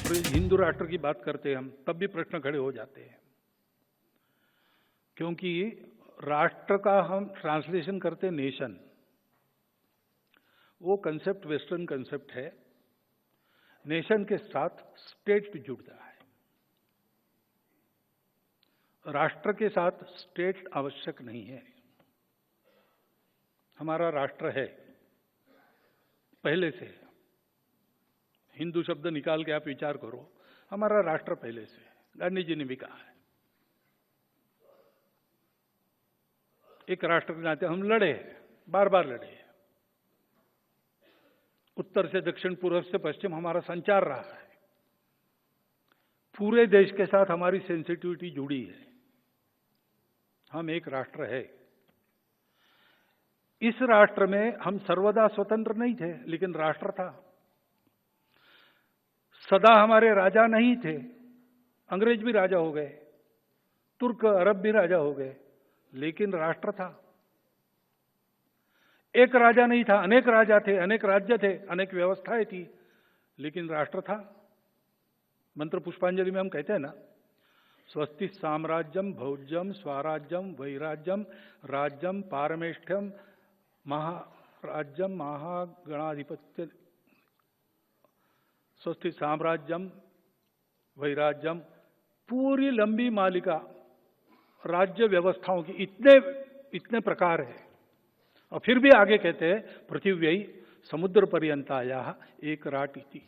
और हिंदू राष्ट्र की बात करते हैं हम, तब भी प्रश्न खड़े हो जाते हैं, क्योंकि राष्ट्र का हम ट्रांसलेशन करते नेशन, वो कंसेप्ट वेस्टर्न कंसेप्ट है। नेशन के साथ स्टेट जुड़ता है, राष्ट्र के साथ स्टेट आवश्यक नहीं है। हमारा राष्ट्र है पहले से। हिंदू शब्द निकाल के आप विचार करो, हमारा राष्ट्र पहले से है। गांधी जी ने भी कहा है, एक राष्ट्र के नाते हम लड़े, बार बार लड़े। उत्तर से दक्षिण, पूर्व से पश्चिम हमारा संचार रहा है। पूरे देश के साथ हमारी सेंसिटिविटी जुड़ी है। हम एक राष्ट्र है। इस राष्ट्र में हम सर्वदा स्वतंत्र नहीं थे, लेकिन राष्ट्र था। सदा हमारे राजा नहीं थे, अंग्रेज भी राजा हो गए, तुर्क अरब भी राजा हो गए, लेकिन राष्ट्र था। एक राजा नहीं था, अनेक राजा थे, अनेक राज्य थे, अनेक व्यवस्थाएं थी, लेकिन राष्ट्र था। मंत्र पुष्पांजलि में हम कहते हैं ना, स्वस्ति साम्राज्यम भौज्यम स्वराज्यम वैराज्यम राज्यम पारमेष्ठ्यम महाराज्यम महागणाधिपत्य। स्वस्ति साम्राज्यम वैराज्यम, पूरी लंबी मालिका राज्य व्यवस्थाओं की, इतने प्रकार है। और फिर भी आगे कहते हैं पृथिव्यै समुद्र पर्यंताया एक राट इति।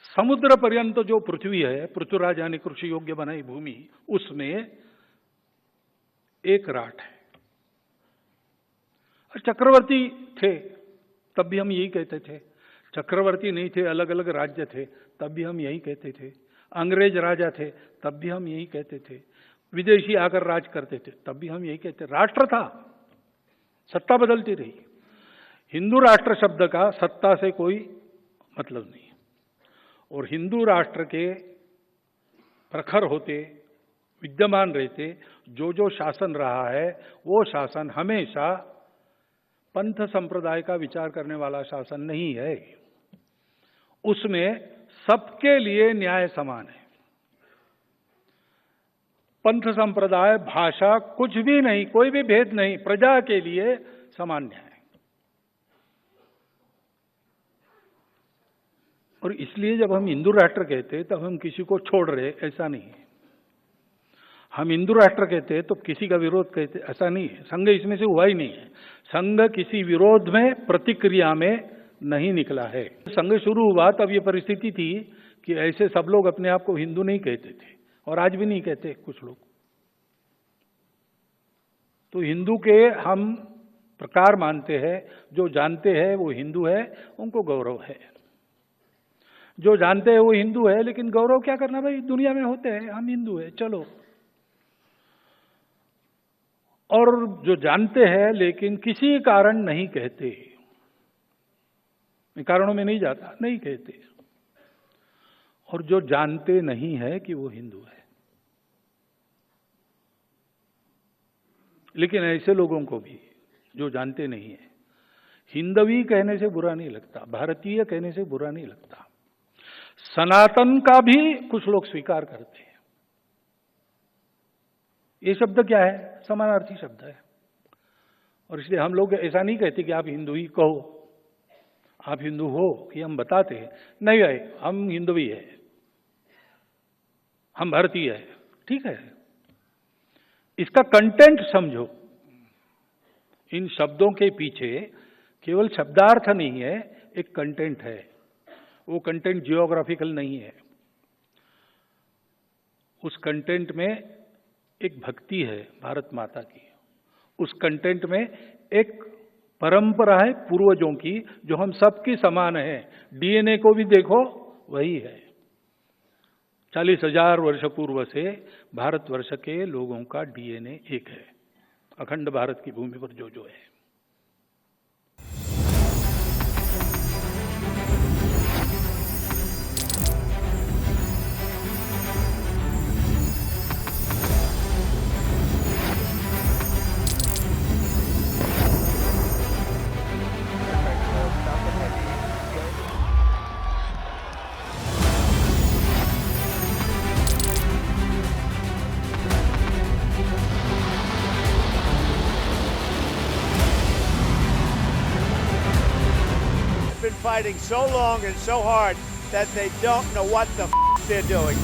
समुद्र पर्यंत जो पृथ्वी है, पृथ्वीराज यानी कृषि योग्य बनाई भूमि, उसमें एक राट है। चक्रवर्ती थे तब भी हम यही कहते थे, चक्रवर्ती नहीं थे, अलग अलग राज्य थे, तब भी हम यही कहते थे। अंग्रेज राजा थे तब भी हम यही कहते थे। विदेशी आकर राज करते थे तब भी हम यही कहते। राष्ट्र था, सत्ता बदलती रही। हिंदू राष्ट्र शब्द का सत्ता से कोई मतलब नहीं। और हिंदू राष्ट्र के प्रखर होते, विद्यमान रहते, जो शासन रहा है, वो शासन हमेशा पंथ संप्रदाय का विचार करने वाला शासन नहीं है। उसमें सबके लिए न्याय समान है। पंथ संप्रदाय, भाषा, कुछ भी नहीं, कोई भी भेद नहीं, प्रजा के लिए समान न्याय। और इसलिए जब हम हिंदू राष्ट्र कहते हैं तब हम किसी को छोड़ रहे, ऐसा नहीं है। हम हिंदू राष्ट्र कहते हैं तो किसी का विरोध कहते, ऐसा नहीं है। संघ इसमें से हुआ ही नहीं है। संघ किसी विरोध में, प्रतिक्रिया में नहीं निकला है। संघ शुरू हुआ तब ये परिस्थिति थी कि ऐसे सब लोग अपने आप को हिंदू नहीं कहते थे, और आज भी नहीं कहते कुछ लोग। तो हिंदू के हम प्रकार मानते हैं, जो जानते हैं वो हिंदू है, उनको गौरव है। जो जानते हैं वो हिंदू है, लेकिन गौरव क्या करना भाई, दुनिया में होते हैं, हम हिंदू है, चलो। और जो जानते हैं लेकिन किसी कारण नहीं कहते, कारणों में नहीं जाता, नहीं कहते। और जो जानते नहीं है कि वो हिंदू है, लेकिन ऐसे लोगों को भी जो जानते नहीं है, हिंदवी कहने से बुरा नहीं लगता, भारतीय कहने से बुरा नहीं लगता। सनातन का भी कुछ लोग स्वीकार करते हैं। ये शब्द क्या है? समानार्थी शब्द है। और इसलिए हम लोग ऐसा नहीं कहते कि आप हिंदू ही कहो, आप हिंदू हो, कि हम बताते हैं नहीं भाई हम हिंदू ही है, हम भारतीय है, ठीक है। इसका कंटेंट समझो। इन शब्दों के पीछे केवल शब्दार्थ नहीं है, एक कंटेंट है। वो कंटेंट जियोग्राफिकल नहीं है। उस कंटेंट में एक भक्ति है भारत माता की। उस कंटेंट में एक परंपरा है पूर्वजों की, जो हम सबकी समान है। डीएनए को भी देखो, वही है। 40,000 वर्ष पूर्व से भारतवर्ष के लोगों का डीएनए एक है, अखंड भारत की भूमि पर जो है। fighting so long and so hard that they don't know what the they're doing.